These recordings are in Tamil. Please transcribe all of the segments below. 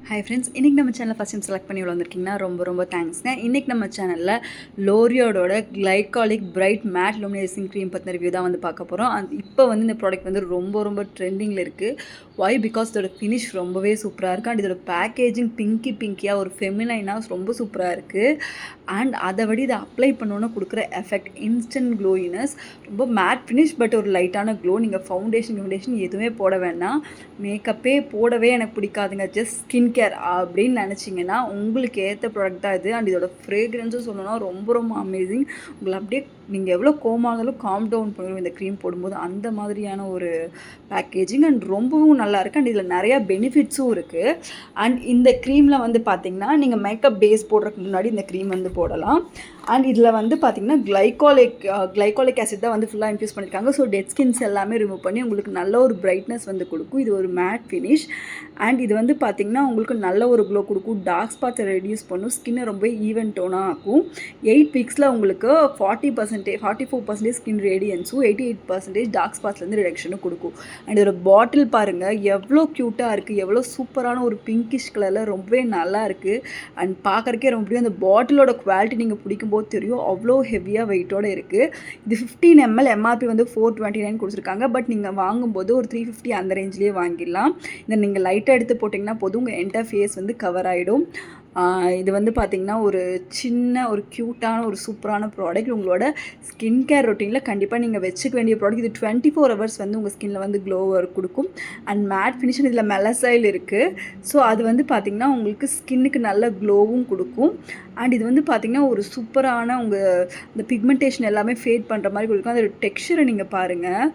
ஹாய் ஃப்ரெண்ட்ஸ், இன்றைக்கி நம்ம சேனலில் ஃபஸ்ட் டைம் செலக்ட் பண்ணி வந்திருக்கீங்கன்னா ரொம்ப தேங்க்ஸ்ங்க. இன்றைக்கி நம்ம சேனலில் லோரியோட கிளைகாலிக் பிரைட் மேட் லூமினைசிங் க்ரீம் பற்றின ரிவ்யூ தான் வந்து பார்க்க போகிறோம். இப்போ வந்து இந்த ப்ராடக்ட் வந்து ரொம்ப ட்ரெண்டிங்கில் இருக்குது. ஒய் பிகாஸ் இதோட ஃபினிஷ் ரொம்பவே சூப்பராக இருக்குது. அண்ட் இதோட பேக்கேஜிங் பிங்கியாக ஒரு ஃபெமினைனாக ரொம்ப சூப்பராக இருக்குது. அண்ட் அதை விட இதை அப்ளை பண்ணோன்னு கொடுக்குற எஃபெக்ட் இன்ஸ்டன்ட் க்ளோயினஸ், ரொம்ப மேட் ஃபினிஷ் பட் ஒரு லைட்டான க்ளோ. நீங்கள் ஃபவுண்டேஷன் எதுவுமே போட வேண்டாம், மேக்கப்பே போடவே எனக்கு பிடிக்காதுங்க, ஜஸ்ட் ஸ்கின் கேர் அப்படின்னு நினச்சிங்கன்னா உங்களுக்கு ஏற்ற ப்ராடக்ட் தான் இது. அண்ட் இதோட ஃப்ரேக்ரன்ஸும் சொல்லணும்னா ரொம்ப அமேசிங். உங்களை அப்படியே நீங்கள் எவ்வளோ கோமானாலும் காம் டவுன் பண்ணிடும் இந்த க்ரீம் போடும்போது. அந்த மாதிரியான ஒரு பேக்கேஜிங் அண்ட் ரொம்பவும் நல்லாயிருக்கு. அண்ட் இதில் நிறையா பெனிஃபிட்ஸும் இருக்குது. அண்ட் இந்த க்ரீமில் வந்து பார்த்திங்கன்னா நீங்கள் மேக்கப் பேஸ் போடுறதுக்கு முன்னாடி இந்த க்ரீம் வந்து போடலாம். அண்ட் இதில் வந்து பார்த்திங்கன்னா கிளைகாலிக் ஆசிட் தான் வந்து ஃபுல்லாக இன்ஃப்யூஸ் பண்ணியிருக்காங்க. ஸோ டெட் ஸ்கின்ஸ் எல்லாமே ரிமூவ் பண்ணி உங்களுக்கு நல்ல ஒரு பிரைட்னஸ் வந்து கொடுக்கும். இது ஒரு மேட் ஃபினிஷ். அண்ட் இது வந்து பார்த்திங்கன்னா உங்களுக்கு நல்ல ஒரு க்ளோ கொடுக்கும். டார்க் ஸ்பாட்ஸை ரெடியூஸ் பண்ணும். ஸ்கின்னை ரொம்ப ஈவன் டோனாக ஆக்கும். 8 வீக்ஸில் உங்களுக்கு 44% ஸ்கின் ரேடியன்ஸும் 88% டார்க் ஸ்பாட்ஸ்லேருந்து ரிடக்ஷனும் கொடுக்கும். அண்ட் இதோட பாட்டில் பாருங்கள் எவ்வளோ க்யூட்டாக இருக்குது, எவ்வளோ சூப்பரான ஒரு பிங்கிஷ் கலரில் ரொம்பவே நல்லா இருக்குது. அண்ட் பார்க்குறக்கே ரொம்ப பிடிக்கும். அந்த பாட்டிலோட குவாலிட்டி நீங்கள் பிடிக்கும்போது தெரியும், அவ்வளோ ஹெவியாக வெயிட்டோடு இருக்குது. இது 15 ml, எம்ஆர்பி வந்து 429 கொடுத்துருக்காங்க. பட் நீங்கள் வாங்கும்போது ஒரு 350 அந்த ரேஞ்சிலேயே வாங்கிடலாம். இதை நீங்கள் லைட்டாக எடுத்து போட்டிங்கன்னா போதும், உங்கள் என்டையர் ஃபேஸ் வந்து கவர் ஆகிடும். இது வந்து பார்த்திங்கன்னா ஒரு சின்ன ஒரு க்யூட்டான ஒரு சூப்பரான ப்ராடக்ட். உங்களோட ஸ்கின் கேர் ரொட்டீனில் கண்டிப்பாக நீங்கள் வச்சுக்க வேண்டிய ப்ராடக்ட். இது 24 hours வந்து உங்கள் ஸ்கின்னில் வந்து க்ளோவர் கொடுக்கும். அண்ட் மேட் ஃபினிஷன் இதில் மெலசைல் இருக்குது. ஸோ அது வந்து பார்த்திங்கன்னா உங்களுக்கு ஸ்கின்னுக்கு நல்ல க்ளோவும் கொடுக்கும். அண்ட் இது வந்து பார்த்திங்கன்னா ஒரு சூப்பரான உங்கள் இந்த பிக்மெண்டேஷன் எல்லாமே ஃபேட் பண்ணுற மாதிரி கொடுக்கும். அதோட டெக்ஸ்சரை நீங்கள் பாருங்கள்,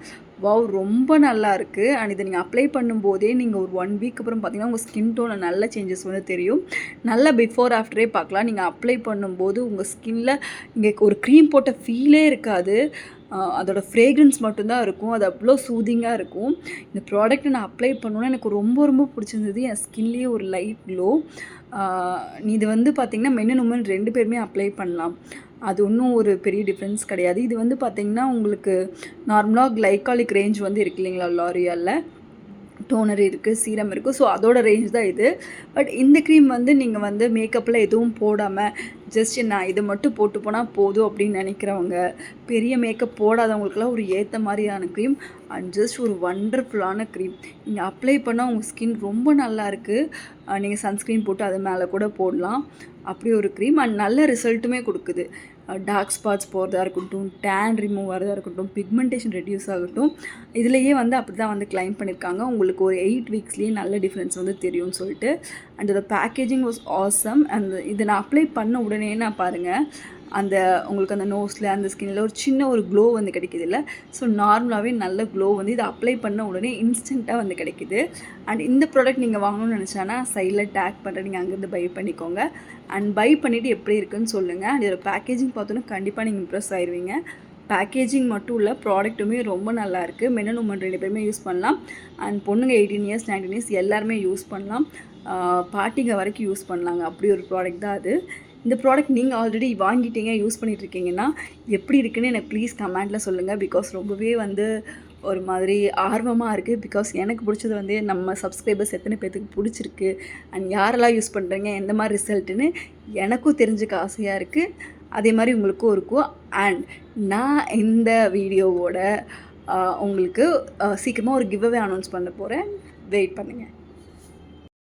வாவ், ரொம்ப நல்லா இருக்குது. அண்ட் இதை நீங்கள் அப்ளை பண்ணும்போதே நீங்கள் ஒரு 1 வீக் அப்புறம் பார்த்தீங்கன்னா உங்கள் ஸ்கின் டோனில் நல்ல சேஞ்சஸ் வந்து தெரியும். நல்ல பிஃபோர் ஆஃப்டரே பார்க்கலாம். நீங்கள் அப்ளை பண்ணும்போது உங்கள் ஸ்கின்னில் நீங்கள் ஒரு க்ரீம் போட்ட ஃபீலே இருக்காது, அதோடய ஃப்ரேக்ரன்ஸ் மட்டும்தான் இருக்கும். அது அவ்வளோ சூதிங்காக இருக்கும். இந்த ப்ராடக்ட்டை நான் அப்ளை பண்ணோன்னா எனக்கு ரொம்ப பிடிச்சிருந்தது. என் ஸ்கின்லேயே ஒரு லைட் க்ளோ. இது வந்து பார்த்திங்கன்னா மென் அண்ட் உமன் 2 பேருமே அப்ளை பண்ணலாம். அது ஒன்றும் ஒரு பெரிய டிஃப்ரென்ஸ் கிடையாது. இது வந்து பார்த்திங்கன்னா உங்களுக்கு நார்மலாக கிளைகாலிக் ரேஞ்ச் வந்து இருக்கு இல்லைங்களா, லாரியாலில் டோனர் இருக்குது, சீரம் இருக்குது. ஸோ அதோட ரேஞ்ச் தான் இது. பட் இந்த க்ரீம் வந்து நீங்கள் வந்து மேக்கப்பில் எதுவும் போடாமல் ஜஸ்ட் நான் இதை மட்டும் போட்டு போனால் போதும் அப்படின்னு நினைக்கிறவங்க, பெரிய மேக்கப் போடாதவங்களுக்குலாம் ஒரு ஏற்ற மாதிரியான க்ரீம். அண்ட் ஜஸ்ட் ஒரு வண்டர்ஃபுல்லான க்ரீம். நீங்கள் அப்ளை பண்ணால் உங்கள் ஸ்கின் ரொம்ப நல்லாயிருக்கு. நீங்கள் சன்ஸ்க்ரீன் போட்டு அது மேலே கூட போடலாம். அப்படி ஒரு க்ரீம். அண்ட் நல்ல ரிசல்ட்டுமே கொடுக்குது. டார்க் ஸ்பாட்ஸ் போகிறதா இருக்கட்டும், டேன் ரிமூவ் ஆகிறதா இருக்கட்டும், பிக்மெண்டேஷன் ரெடியூஸ் ஆகட்டும், இதுலேயே வந்து அப்படி தான் வந்து கிளைம் பண்ணியிருக்காங்க. உங்களுக்கு ஒரு 8 வீக்ஸ்லேயே நல்ல டிஃப்ரென்ஸ் வந்து தெரியும்னு சொல்லிட்டு. அண்ட் இதோட பேக்கேஜிங் வாஸ் ஆசம். அண்ட் இதை நான் அப்ளை பண்ண உடனே நான் பாருங்கள், அந்த உங்களுக்கு அந்த நோஸில் அந்த ஸ்கின்னில் ஒரு சின்ன ஒரு க்ளோ வந்து கிடைக்கிது இல்லை. ஸோ நார்மலாகவே நல்ல க்ளோ வந்து இதை அப்ளை பண்ண உடனே இன்ஸ்டண்ட்டாக வந்து கிடைக்கிது. அண்ட் இந்த ப்ராடக்ட் நீங்கள் வாங்கணும்னு நினச்சானா சைடில் டேக் பண்ணுற நீங்கள் அங்கேருந்து பை பண்ணிக்கோங்க. அண்ட் பை பண்ணிவிட்டு எப்படி இருக்குன்னு சொல்லுங்கள். அண்ட் இதோட பேக்கேஜிங் பார்த்தோன்னா கண்டிப்பாக நீங்கள் இம்ப்ரெஸ் ஆயிடுவீங்க. பேக்கேஜிங் மட்டும் இல்லை, ப்ராடக்ட்டுமே ரொம்ப நல்லாயிருக்கு. மென் அண்ட் உமன் 2 பேருமே யூஸ் பண்ணலாம். அண்ட் பொண்ணுங்க 18 years 19 years எல்லாருமே யூஸ் பண்ணலாம். பார்ட்டிங்க வரைக்கும் யூஸ் பண்ணலாங்க. அப்படி ஒரு ப்ராடக்ட் தான் அது. இந்த ப்ராடக்ட் நீங்கள் ஆல்ரெடி வாங்கிட்டீங்க, யூஸ் பண்ணிகிட்ருக்கீங்கன்னா எப்படி இருக்குன்னு எனக்கு ப்ளீஸ் கமெண்ட்டில் சொல்லுங்கள். பிகாஸ் ரொம்பவே வந்து ஒரு மாதிரி ஆர்வமாக இருக்குது. பிகாஸ் எனக்கு பிடிச்சது வந்து நம்ம சப்ஸ்கிரைபர்ஸ் எத்தனை பேர்த்துக்கு பிடிச்சிருக்கு, அண்ட் யாரெல்லாம் யூஸ் பண்ணுறீங்க, எந்த மாதிரி ரிசல்ட்டுன்னு எனக்கும் தெரிஞ்சுக்க ஆசையாக இருக்குது. அதே மாதிரி உங்களுக்கும் இருக்கும். அண்ட் நான் இந்த வீடியோவோட உங்களுக்கு சீக்கிரமாக ஒரு கிவ் அவே அனௌன்ஸ் பண்ண போகிறேன். வெயிட் பண்ணுங்கள்.